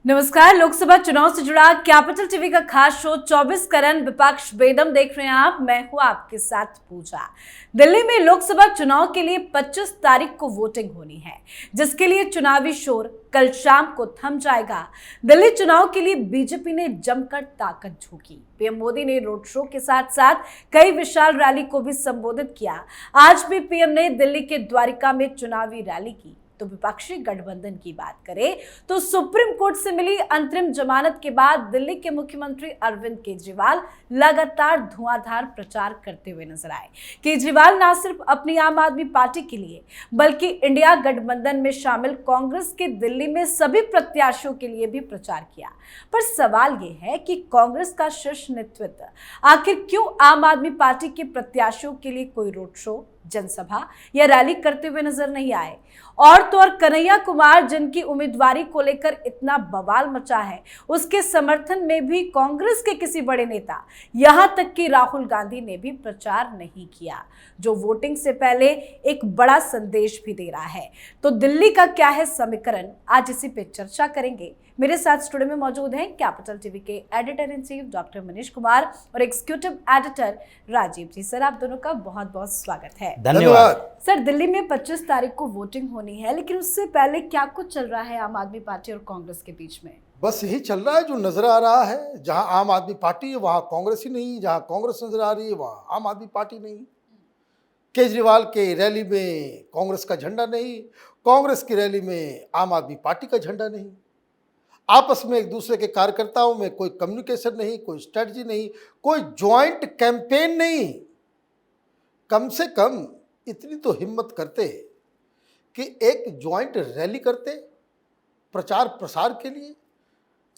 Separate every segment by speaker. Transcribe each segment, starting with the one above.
Speaker 1: नमस्कार। लोकसभा चुनाव से जुड़ा कैपिटल टीवी का खास शो 24 करन विपक्ष बेदम देख रहे हैं आप। मैं हूं आपके साथ पूजा। दिल्ली में लोकसभा चुनाव के लिए 25 तारीख को वोटिंग होनी है, जिसके लिए चुनावी शोर कल शाम को थम जाएगा। दिल्ली चुनाव के लिए बीजेपी ने जमकर ताकत झोंकी। पीएम मोदी ने रोड शो के साथ साथ कई विशाल रैली को भी संबोधित किया। आज भी पीएम ने दिल्ली के द्वारिका में चुनावी रैली की। तो विपक्षी गठबंधन की बात करें तो सुप्रीम कोर्ट से मिली अंतरिम जमानत के बाद दिल्ली के मुख्यमंत्री अरविंद केजरीवाल लगातार धुआंधार प्रचार करते हुए नजर आए। केजरीवाल न सिर्फ अपनी आम आदमी पार्टी के लिए बल्कि इंडिया गठबंधन में शामिल कांग्रेस के दिल्ली में सभी प्रत्याशियों के लिए भी प्रचार किया। पर सवाल यह है कि कांग्रेस का शीर्ष नेतृत्व आखिर क्यों आम आदमी पार्टी के प्रत्याशियों के लिए कोई रोड शो, जनसभा या रैली करते हुए नजर नहीं आए। और तो और कन्हैया कुमार, जिनकी उम्मीदवारी को लेकर इतना बवाल मचा है, उसके समर्थन में भी कांग्रेस के किसी बड़े नेता, यहां तक कि राहुल गांधी ने भी प्रचार नहीं किया, जो वोटिंग से पहले एक बड़ा संदेश भी दे रहा है। तो दिल्ली का क्या है समीकरण, आज इसी पे चर्चा करेंगे। मेरे साथ स्टूडियो में मौजूद हैं कैपिटल टीवी के editor in chief doctor Manish Kumar और एग्जीक्यूटिव एडिटर राजीव जी। सर, आप दोनों का बहुत बहुत स्वागत है।
Speaker 2: धन्यवाद।
Speaker 1: सर, दिल्ली में 25 तारीख को वोटिंग होनी है, लेकिन उससे पहले क्या कुछ चल रहा है आम आदमी पार्टी और कांग्रेस के बीच में?
Speaker 2: बस यही चल रहा है जो नजर आ रहा है। जहां आम आदमी पार्टी है वहां कांग्रेस ही नहीं, जहां कांग्रेस नजर आ रही है वहां आम आदमी पार्टी नहीं। केजरीवाल के रैली में कांग्रेस का झंडा नहीं, कांग्रेस की रैली में आम आदमी पार्टी का झंडा नहीं। आपस में एक दूसरे के कार्यकर्ताओं में कोई कम्युनिकेशन नहीं, कोई स्ट्रेटजी नहीं, कोई ज्वाइंट कैंपेन नहीं। कम से कम इतनी तो हिम्मत करते कि एक ज्वाइंट रैली करते प्रचार प्रसार के लिए।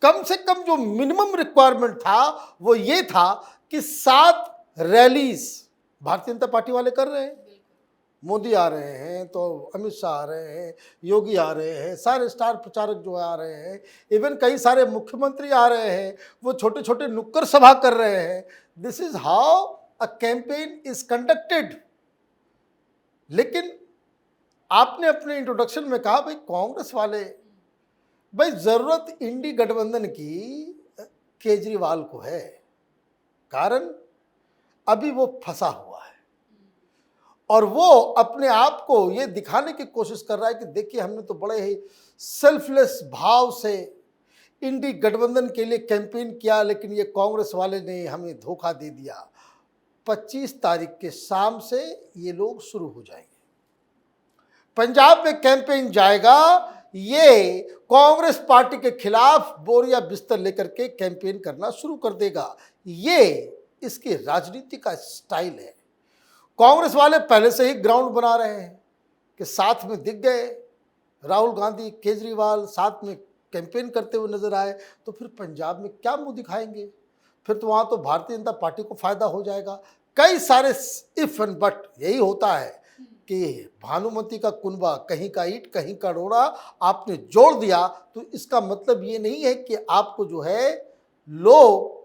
Speaker 2: कम से कम जो मिनिमम रिक्वायरमेंट था वो ये था कि 7 रैलीज भारतीय जनता पार्टी वाले कर रहे हैं। मोदी आ रहे हैं तो अमित शाह आ रहे हैं, योगी आ रहे हैं, सारे स्टार प्रचारक जो आ रहे हैं, इवन कई सारे मुख्यमंत्री आ रहे हैं, वो छोटे छोटे नुक्कड़ सभा कर रहे हैं। This is how a campaign is conducted. लेकिन आपने अपने इंट्रोडक्शन में कहा भाई कांग्रेस वाले, भाई जरूरत इंडी गठबंधन की केजरीवाल को है, कारण अभी वो फंसा हुआ है और वो अपने आप को ये दिखाने की कोशिश कर रहा है कि देखिए हमने तो बड़े ही सेल्फलेस भाव से इंडी गठबंधन के लिए कैंपेन किया, लेकिन ये कांग्रेस वाले ने हमें धोखा दे दिया। 25 तारीख के शाम से ये लोग शुरू हो जाएंगे। पंजाब में कैंपेन जाएगा, ये कांग्रेस पार्टी के खिलाफ बोरिया बिस्तर लेकर के कैंपेन करना शुरू कर देगा। ये इसकी राजनीति का स्टाइल है। कांग्रेस वाले पहले से ही ग्राउंड बना रहे हैं कि साथ में दिख गए राहुल गांधी, केजरीवाल साथ में कैंपेन करते हुए नजर आए, तो फिर पंजाब में क्या मुंह दिखाएंगे? फिर तो वहाँ तो भारतीय जनता पार्टी को फायदा हो जाएगा। कई सारे इफ एंड बट यही होता है कि भानुमति का कुनबा, कहीं का ईंट कहीं का रोड़ा आपने जोड़ दिया, तो इसका मतलब ये नहीं है कि आपको जो है लोग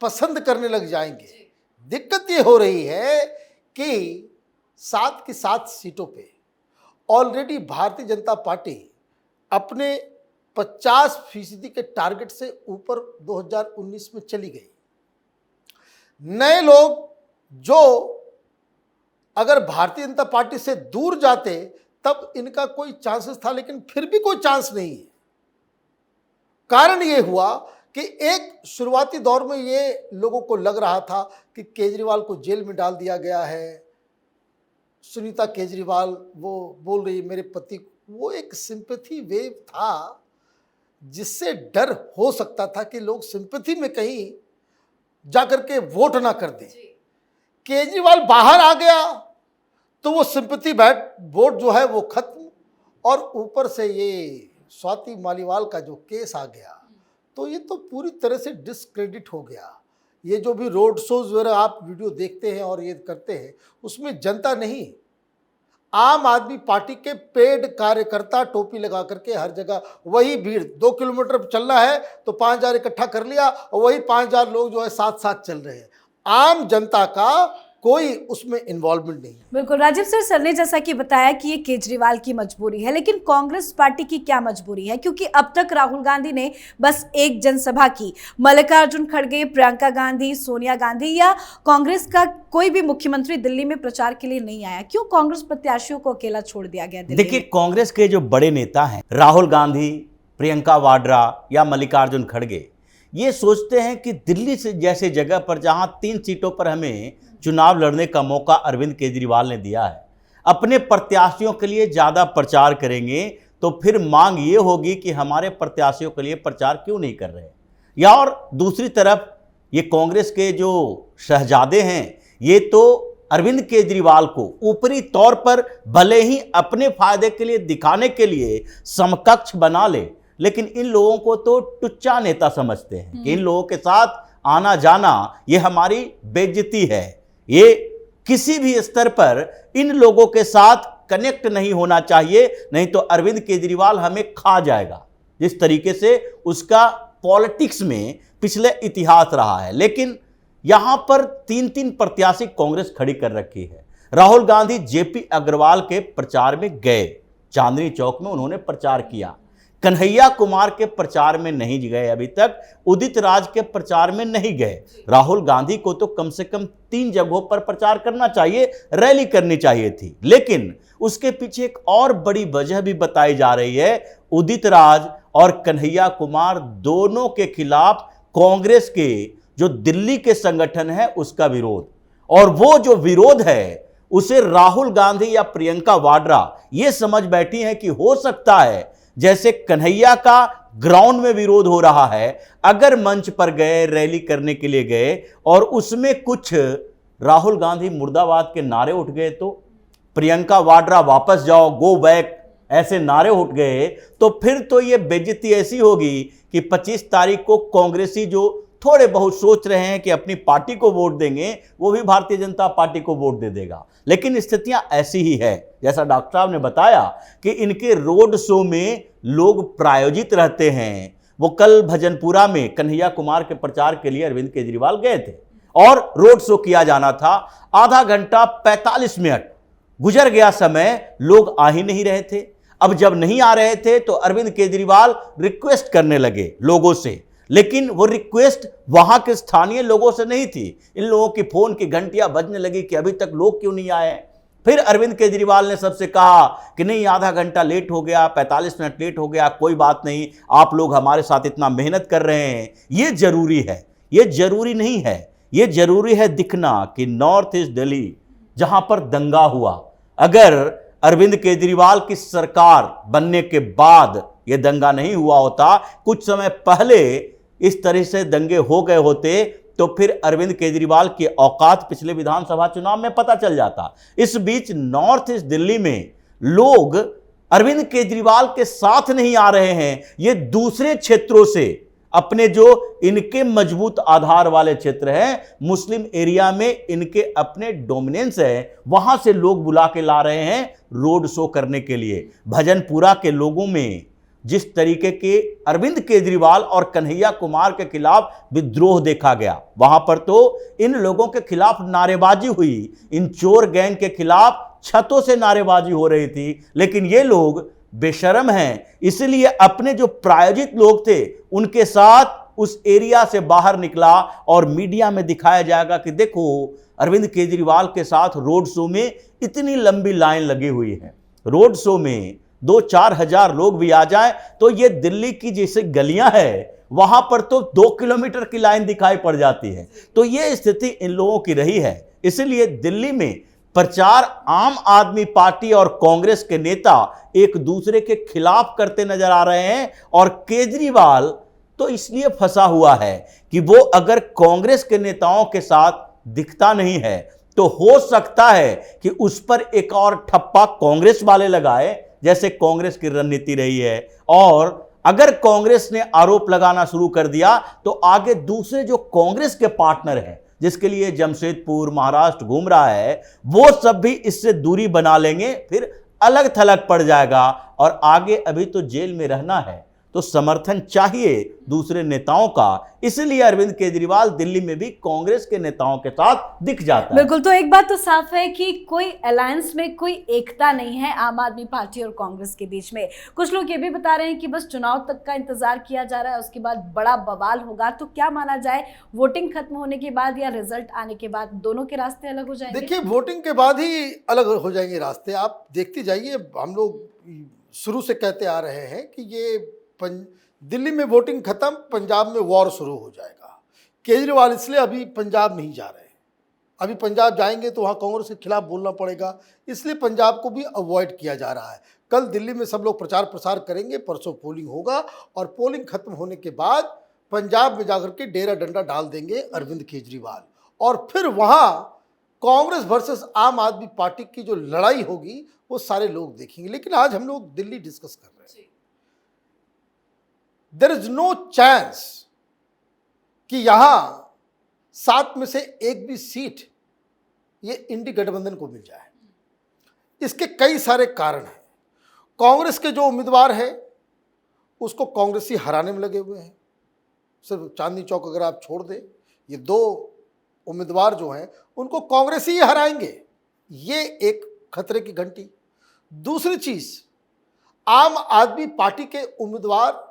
Speaker 2: पसंद करने लग जाएंगे। दिक्कत ये हो रही है कि 7 की 7 सीटों पे ऑलरेडी भारतीय जनता पार्टी अपने 50% के टारगेट से ऊपर 2019 में चली गई। नए लोग जो अगर भारतीय जनता पार्टी से दूर जाते तब इनका कोई चांसेस था, लेकिन फिर भी कोई चांस नहीं है। कारण ये हुआ कि एक शुरुआती दौर में ये लोगों को लग रहा था कि केजरीवाल को जेल में डाल दिया गया है। सुनीता केजरीवाल वो बोल रही मेरे पति, वो एक सिंपैथी वेव था जिससे डर हो सकता था कि लोग सिंपैथी में कहीं जाकर के वोट ना कर दें। केजरीवाल बाहर आ गया तो वो सिंपैथी वोट जो है वो खत्म, और ऊपर से ये स्वाति मालीवाल का जो केस आ गया तो ये तो पूरी तरह से डिस्क्रेडिट हो गया। ये जो भी रोड शोज वगैरह आप वीडियो देखते हैं और ये करते हैं, उसमें जनता नहीं, आम आदमी पार्टी के पेड कार्यकर्ता टोपी लगा करके हर जगह वही भीड़। 2 किलोमीटर चलना है तो 5000 इकट्ठा कर लिया और वही 5000 लोग जो है साथ साथ चल रहे हैं। आम जनता का कोई उसमें इन्वॉल्वमेंट नहीं है।
Speaker 1: बिल्कुल राजीव सर ने जैसा कि बताया कि ये केजरीवाल की मजबूरी है, लेकिन कांग्रेस पार्टी की क्या मजबूरी है? क्योंकि अब तक राहुल गांधी ने बस एक जनसभा की, मल्लिकार्जुन खड़गे, प्रियंका गांधी, सोनिया गांधी या कांग्रेस का कोई भी मुख्यमंत्री दिल्ली में प्रचार के लिए नहीं आया। क्यों कांग्रेस प्रत्याशियों को अकेला छोड़ दिया गया दिल्ली?
Speaker 3: देखिए, कांग्रेस के जो बड़े नेता हैं, राहुल गांधी, प्रियंका वाड्रा या मल्लिकार्जुन खड़गे, ये सोचते हैं कि दिल्ली से जैसे जगह पर जहां 3 सीटों पर हमें चुनाव लड़ने का मौका अरविंद केजरीवाल ने दिया है, अपने प्रत्याशियों के लिए ज़्यादा प्रचार करेंगे तो फिर मांग ये होगी कि हमारे प्रत्याशियों के लिए प्रचार क्यों नहीं कर रहे। या और दूसरी तरफ ये कांग्रेस के जो शहजादे हैं, ये तो अरविंद केजरीवाल को ऊपरी तौर पर भले ही अपने फायदे के लिए दिखाने के लिए समकक्ष बना ले, लेकिन इन लोगों को तो टुच्चा नेता समझते हैं कि इन लोगों के साथ आना जाना ये हमारी बेइज्जती है। ये किसी भी स्तर पर इन लोगों के साथ कनेक्ट नहीं होना चाहिए, नहीं तो अरविंद केजरीवाल हमें खा जाएगा, जिस तरीके से उसका पॉलिटिक्स में पिछले इतिहास रहा है। लेकिन यहां पर 3 प्रत्याशी कांग्रेस खड़ी कर रखी है। राहुल गांधी जेपी अग्रवाल के प्रचार में गए, चांदनी चौक में उन्होंने प्रचार किया। कन्हैया कुमार के प्रचार में नहीं गए, अभी तक उदित राज के प्रचार में नहीं गए। राहुल गांधी को तो कम से कम 3 जगहों पर प्रचार करना चाहिए, रैली करनी चाहिए थी। लेकिन उसके पीछे एक और बड़ी वजह भी बताई जा रही है। उदित राज और कन्हैया कुमार दोनों के खिलाफ कांग्रेस के जो दिल्ली के संगठन है उसका विरोध, और वो जो विरोध है उसे राहुल गांधी या प्रियंका वाड्रा ये समझ बैठी है कि हो सकता है जैसे कन्हैया का ग्राउंड में विरोध हो रहा है, अगर मंच पर गए, रैली करने के लिए गए और उसमें कुछ राहुल गांधी मुर्दाबाद के नारे उठ गए, तो प्रियंका वाड्रा वापस जाओ, गो बैक, ऐसे नारे उठ गए, तो फिर तो ये बेइज्जती ऐसी होगी कि 25 तारीख को कांग्रेसी जो थोड़े बहुत सोच रहे हैं कि अपनी पार्टी को वोट देंगे, वो भी भारतीय जनता पार्टी को वोट दे देगा। लेकिन स्थितियां ऐसी ही है, जैसा डॉक्टर साहब ने बताया कि इनके रोड शो में लोग प्रायोजित रहते हैं। वो कल भजनपुरा में कन्हैया कुमार के प्रचार के लिए अरविंद केजरीवाल गए थे और रोड शो किया जाना था। आधा घंटा 45 मिनट गुजर गया समय, लोग आ ही नहीं रहे थे। अब जब नहीं आ रहे थे तो अरविंद केजरीवाल रिक्वेस्ट करने लगे लोगों से, लेकिन वो रिक्वेस्ट वहां के स्थानीय लोगों से नहीं थी। इन लोगों की फोन की घंटियां बजने लगी कि अभी तक लोग क्यों नहीं आए। फिर अरविंद केजरीवाल ने सबसे कहा कि नहीं, आधा घंटा लेट हो गया, 45 मिनट लेट हो गया, कोई बात नहीं, आप लोग हमारे साथ इतना मेहनत कर रहे हैं, ये जरूरी है। ये जरूरी नहीं है, ये जरूरी है दिखना कि नॉर्थ ईस्ट दिल्ली जहां पर दंगा हुआ, अगर अरविंद केजरीवाल की सरकार बनने के बाद यह दंगा नहीं हुआ होता, कुछ समय पहले इस तरह से दंगे हो गए होते, तो फिर अरविंद केजरीवाल की औकात पिछले विधानसभा चुनाव में पता चल जाता। इस बीच नॉर्थ ईस्ट दिल्ली में लोग अरविंद केजरीवाल के साथ नहीं आ रहे हैं, ये दूसरे क्षेत्रों से, अपने जो इनके मजबूत आधार वाले क्षेत्र हैं, मुस्लिम एरिया में इनके अपने डोमिनेंस है, वहां से लोग बुला के ला रहे हैं रोड शो करने के लिए। भजनपुरा के लोगों में जिस तरीके के अरविंद केजरीवाल और कन्हैया कुमार के खिलाफ विद्रोह देखा गया, वहां पर तो इन लोगों के खिलाफ नारेबाजी हुई, इन चोर गैंग के खिलाफ छतों से नारेबाजी हो रही थी। लेकिन ये लोग बेशर्म हैं, इसलिए अपने जो प्रायोजित लोग थे उनके साथ उस एरिया से बाहर निकला और मीडिया में दिखाया जाएगा कि देखो अरविंद केजरीवाल के साथ रोड शो में इतनी लंबी लाइन लगी हुई है। रोड शो में 2-4 हजार लोग भी आ जाएं तो ये दिल्ली की जैसे गलियां हैं, वहां पर तो 2 किलोमीटर की लाइन दिखाई पड़ जाती है। तो ये स्थिति इन लोगों की रही है। इसलिए दिल्ली में प्रचार आम आदमी पार्टी और कांग्रेस के नेता एक दूसरे के खिलाफ करते नजर आ रहे हैं, और केजरीवाल तो इसलिए फंसा हुआ है कि वो अगर कांग्रेस के नेताओं के साथ दिखता नहीं है तो हो सकता है कि उस पर एक और ठप्पा कांग्रेस वाले लगाए, जैसे कांग्रेस की रणनीति रही है। और अगर कांग्रेस ने आरोप लगाना शुरू कर दिया तो आगे दूसरे जो कांग्रेस के पार्टनर हैं, जिसके लिए जमशेदपुर महाराष्ट्र घूम रहा है, वो सब भी इससे दूरी बना लेंगे, फिर अलग थलग पड़ जाएगा और आगे अभी तो जेल में रहना है। तो समर्थन चाहिए दूसरे नेताओं का। इसलिए अरविंद केजरीवाल दिल्ली में भी कांग्रेस के नेताओं के साथ दिख जाता है।
Speaker 1: बिल्कुल, तो एक बात तो साफ है कि कोई अलायंस में कोई एकता नहीं है आम आदमी पार्टी और कांग्रेस के बीच में। कुछ लोग ये भी बता रहे हैं कि बस चुनाव तक का इंतजार किया जा रहा है, उसके बाद बड़ा बवाल होगा। तो क्या माना जाए, वोटिंग खत्म होने के बाद या रिजल्ट आने के बाद दोनों के रास्ते अलग हो जाएंगे?
Speaker 2: देखिए, वोटिंग के बाद ही अलग हो जाएंगे रास्ते। आप देखते जाइए, हम लोग शुरू से कहते आ रहे हैं कि ये दिल्ली में वोटिंग खत्म, पंजाब में वॉर शुरू हो जाएगा। केजरीवाल इसलिए अभी पंजाब नहीं जा रहे हैं। अभी पंजाब जाएंगे तो वहाँ कांग्रेस के खिलाफ बोलना पड़ेगा, इसलिए पंजाब को भी अवॉइड किया जा रहा है। कल दिल्ली में सब लोग प्रचार प्रसार करेंगे, परसों पोलिंग होगा और पोलिंग खत्म होने के बाद पंजाब में जाकर के डेरा डंडा डाल देंगे अरविंद केजरीवाल, और फिर वहाँ कांग्रेस वर्सेस आम आदमी पार्टी की जो लड़ाई होगी वो सारे लोग देखेंगे। लेकिन आज हम लोग दिल्ली डिस्कस कर रहे हैं। देयर इज नो चांस कि यहां 7 में से एक भी सीट ये इंडी गठबंधन को मिल जाए। इसके कई सारे कारण हैं। कांग्रेस के जो उम्मीदवार हैं उसको कांग्रेसी हराने में लगे हुए हैं। सिर्फ चांदनी चौक अगर आप छोड़ दें, ये 2 उम्मीदवार जो हैं उनको कांग्रेसी ही हराएंगे। ये एक खतरे की घंटी। दूसरी चीज, आम आदमी पार्टी के उम्मीदवार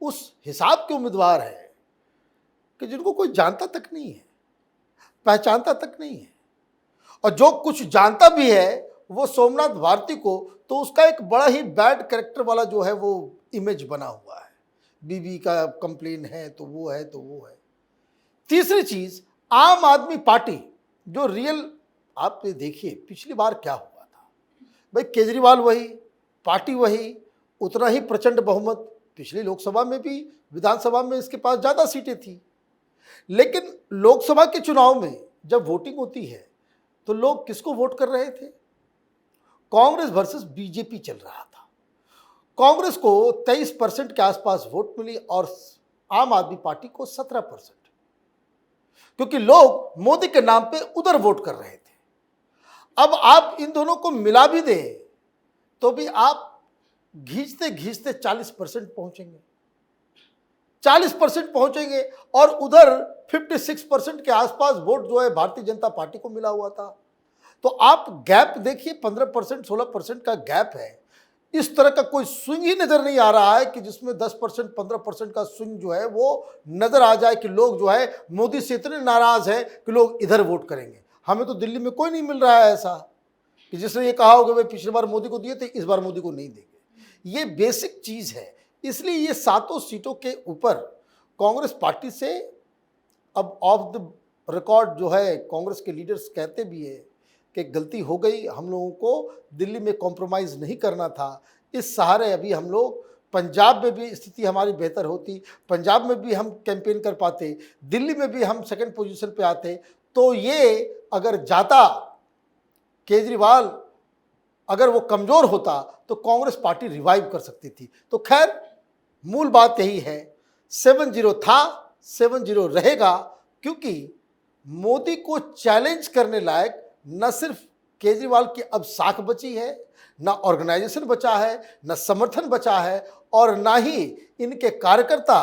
Speaker 2: उस हिसाब के उम्मीदवार हैं कि जिनको कोई जानता तक नहीं है, पहचानता तक नहीं है, और जो कुछ जानता भी है वो सोमनाथ भारती को, तो उसका एक बड़ा ही बैड कैरेक्टर वाला जो है वो इमेज बना हुआ है। बीबी का कंप्लेन है तो वो है तो वो है। तीसरी चीज, आम आदमी पार्टी जो रियल, आप देखिए पिछली बार क्या हुआ था भाई, केजरीवाल वही, पार्टी वही, उतना ही प्रचंड बहुमत। पिछली लोकसभा में भी, विधानसभा में इसके पास ज़्यादा सीटें थी। लेकिन लोकसभा के चुनाव में जब वोटिंग होती है तो लोग किसको वोट कर रहे थे? कांग्रेस वर्सेस बीजेपी चल रहा था। कांग्रेस को 23% के आसपास वोट मिली और आम आदमी पार्टी को 17%, क्योंकि लोग मोदी के नाम पे उधर वोट कर रहे थे। अब आप इन दोनों को मिला भी दें तो भी आप घींचते घींचते 40% पहुंचेंगे, 40% पहुंचेंगे, और उधर 56% के आसपास वोट जो है भारतीय जनता पार्टी को मिला हुआ था। तो आप गैप देखिए, 15% 16% का गैप है। इस तरह का कोई स्विंग ही नजर नहीं आ रहा है कि जिसमें 10% 15% का स्विंग जो है वो नजर आ जाए कि लोग जो है मोदी से इतने नाराज हैं कि लोग इधर वोट करेंगे। हमें तो दिल्ली में कोई नहीं मिल रहा है ऐसा कि जिसने ये कहा होगा भाई पिछली बार मोदी को दिए थे, इस बार मोदी को नहीं देंगे। ये बेसिक चीज है। इसलिए ये 7 सीटों के ऊपर कांग्रेस पार्टी से अब ऑफ द रिकॉर्ड जो है कांग्रेस के लीडर्स कहते भी है कि गलती हो गई, हम लोगों को दिल्ली में कॉम्प्रोमाइज़ नहीं करना था। इस सहारे अभी हम लोग पंजाब में भी स्थिति हमारी बेहतर होती, पंजाब में भी हम कैंपेन कर पाते, दिल्ली में भी हम सेकंड पोजीशन पे आते। तो ये अगर जाता केजरीवाल, अगर वो कमज़ोर होता तो कांग्रेस पार्टी रिवाइव कर सकती थी। तो खैर मूल बात यही है, 7-0 था, 7-0 रहेगा, क्योंकि मोदी को चैलेंज करने लायक न सिर्फ केजरीवाल की अब साख बची है, न ऑर्गेनाइजेशन बचा है, न समर्थन बचा है, और ना ही इनके कार्यकर्ता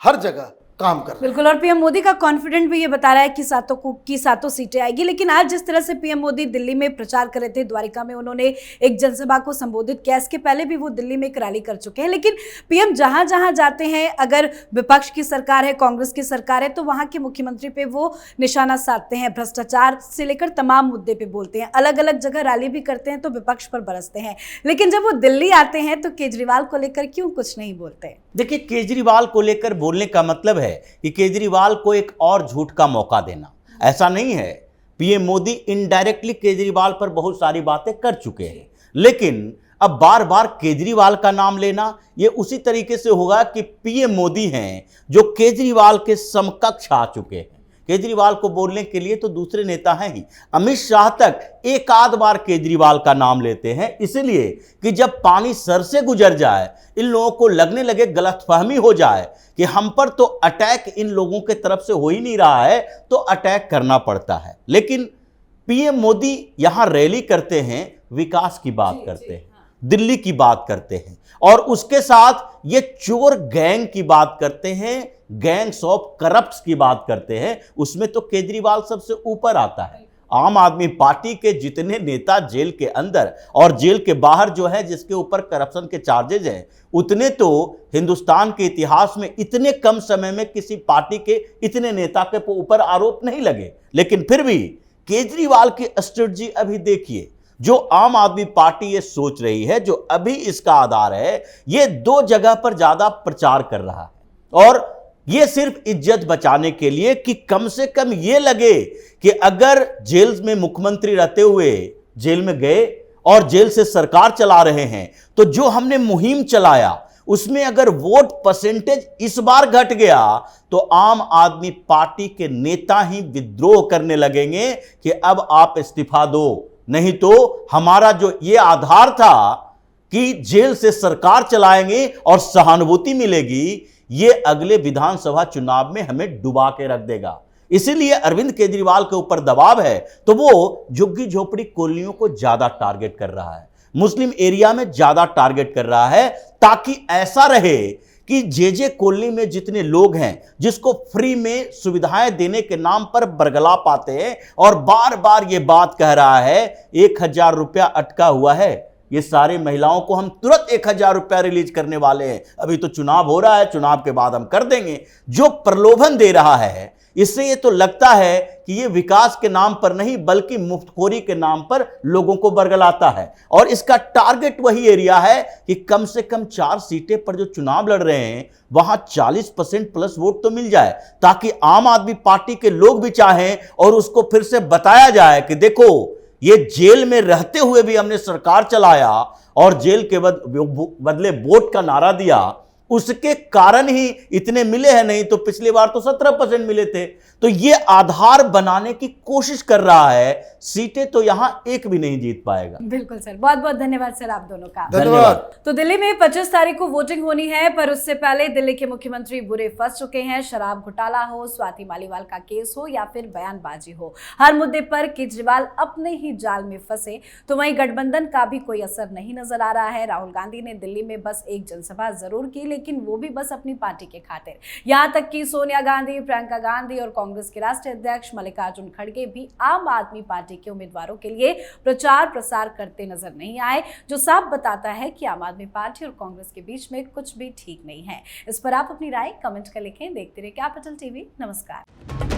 Speaker 2: हर जगह काम कर रहे हैं।
Speaker 1: बिल्कुल, और पीएम मोदी का कॉन्फिडेंट भी ये बता रहा है कि 7 सीटें आएगी। लेकिन आज जिस तरह से पीएम मोदी दिल्ली में प्रचार कर रहे थे, द्वारिका में उन्होंने एक जनसभा को संबोधित किया। इसके पहले भी वो दिल्ली में एक रैली कर चुके हैं। लेकिन पीएम जहां जहां जाते हैं, अगर विपक्ष की सरकार है, कांग्रेस की सरकार है, तो वहां के मुख्यमंत्री पे वो निशाना साधते हैं। भ्रष्टाचार से लेकर तमाम मुद्दे पे बोलते हैं, अलग अलग जगह रैली भी करते हैं तो विपक्ष पर बरसते हैं। लेकिन जब वो दिल्ली आते हैं तो केजरीवाल को लेकर क्यों कुछ नहीं बोलते?
Speaker 3: देखिए, केजरीवाल को लेकर बोलने का मतलब है कि केजरीवाल को एक और झूठ का मौका देना। ऐसा नहीं है, पीएम मोदी इनडायरेक्टली केजरीवाल पर बहुत सारी बातें कर चुके हैं, लेकिन अब बार बार केजरीवाल का नाम लेना ये उसी तरीके से होगा कि पीएम मोदी हैं जो केजरीवाल के समकक्ष आ चुके हैं। केजरीवाल को बोलने के लिए तो दूसरे नेता हैं ही। अमित शाह तक एक आध बार केजरीवाल का नाम लेते हैं, इसलिए कि जब पानी सर से गुजर जाए, इन लोगों को लगने लगे, गलतफहमी हो जाए कि हम पर तो अटैक इन लोगों के तरफ से हो ही नहीं रहा है, तो अटैक करना पड़ता है। लेकिन पीएम मोदी यहां रैली करते हैं, विकास की बात करते हैं, दिल्ली की बात करते हैं और उसके साथ ये चोर गैंग की बात करते हैं, गैंग्स ऑफ करप्ट्स की बात करते हैं, उसमें तो केजरीवाल सबसे ऊपर आता है। आम आदमी पार्टी के जितने नेता जेल के अंदर और जेल के बाहर जो है जिसके ऊपर करप्शन के चार्जेज हैं, उतने तो हिंदुस्तान के इतिहास में इतने कम समय में किसी पार्टी के इतने नेता के ऊपर आरोप नहीं लगे। लेकिन फिर भी केजरीवाल की स्ट्रेटजी अभी देखिए, जो आम आदमी पार्टी ये सोच रही है, जो अभी इसका आधार है, ये दो जगह पर ज्यादा प्रचार कर रहा है और ये सिर्फ इज्जत बचाने के लिए कि कम से कम ये लगे कि अगर जेल में मुख्यमंत्री रहते हुए जेल में गए और जेल से सरकार चला रहे हैं, तो जो हमने मुहिम चलाया उसमें अगर वोट परसेंटेज इस बार घट गया तो आम आदमी पार्टी के नेता ही विद्रोह करने लगेंगे कि अब आप इस्तीफा दो, नहीं तो हमारा जो ये आधार था कि जेल से सरकार चलाएंगे और सहानुभूति मिलेगी, ये अगले विधानसभा चुनाव में हमें डुबा के रख देगा। इसीलिए अरविंद केजरीवाल के ऊपर दबाव है, तो वो झुग्गी झोपड़ी कॉलोनियों को ज्यादा टारगेट कर रहा है, मुस्लिम एरिया में ज्यादा टारगेट कर रहा है, ताकि ऐसा रहे कि जे कॉलोनी में जितने लोग हैं जिसको फ्री में सुविधाएं देने के नाम पर बरगला पाते हैं और बार बार ये बात कह रहा है 1000 रुपया अटका हुआ है, ये सारी महिलाओं को हम तुरंत 1000 रुपया रिलीज करने वाले हैं, अभी तो चुनाव हो रहा है, चुनाव के बाद हम कर देंगे, जो प्रलोभन दे रहा है, इससे ये तो लगता है कि ये विकास के नाम पर नहीं बल्कि मुफ्तखोरी के नाम पर लोगों को बरगलाता है। और इसका टारगेट वही एरिया है कि कम से कम 4 सीटें पर जो चुनाव लड़ रहे हैं वहां 40% प्लस वोट तो मिल जाए, ताकि आम आदमी पार्टी के लोग भी चाहें और उसको फिर से बताया जाए कि देखो ये जेल में रहते हुए भी हमने सरकार चलाया और जेल के बदले वोट का नारा दिया, उसके कारण ही इतने मिले हैं, नहीं तो पिछली बार तो 17% मिले थे। तो ये आधार बनाने की कोशिश कर रहा है, सीटें तो यहां एक भी नहीं जीत पाएगा।
Speaker 1: बिल्कुल सर, बहुत बहुत धन्यवाद सर आप दोनों का।
Speaker 2: धन्यवाद।
Speaker 1: तो दिल्ली में 25 तारीख को वोटिंग होनी है, पर उससे पहले दिल्ली के मुख्यमंत्री बुरे फंस चुके हैं। शराब घोटाला हो, स्वाति मालीवाल का केस हो या फिर बयानबाजी हो, हर मुद्दे पर केजरीवाल अपने ही जाल में फंसे। तो वहीं गठबंधन का भी कोई असर नहीं नजर आ रहा है। राहुल गांधी ने दिल्ली में बस एक जनसभा जरूर की, लेकिन वो भी बस अपनी पार्टी के खातिर। यहां तक कि सोनिया गांधी, प्रियंका गांधी और कांग्रेस के राष्ट्रीय अध्यक्ष मल्लिकार्जुन खड़गे भी आम आदमी पार्टी के उम्मीदवारों के लिए प्रचार प्रसार करते नजर नहीं आए, जो साफ बताता है कि आम आदमी पार्टी और कांग्रेस के बीच में कुछ भी ठीक नहीं है। इस पर आप अपनी राय कमेंट कर लिखें। देखते रहिए कैपिटल टीवी। नमस्कार।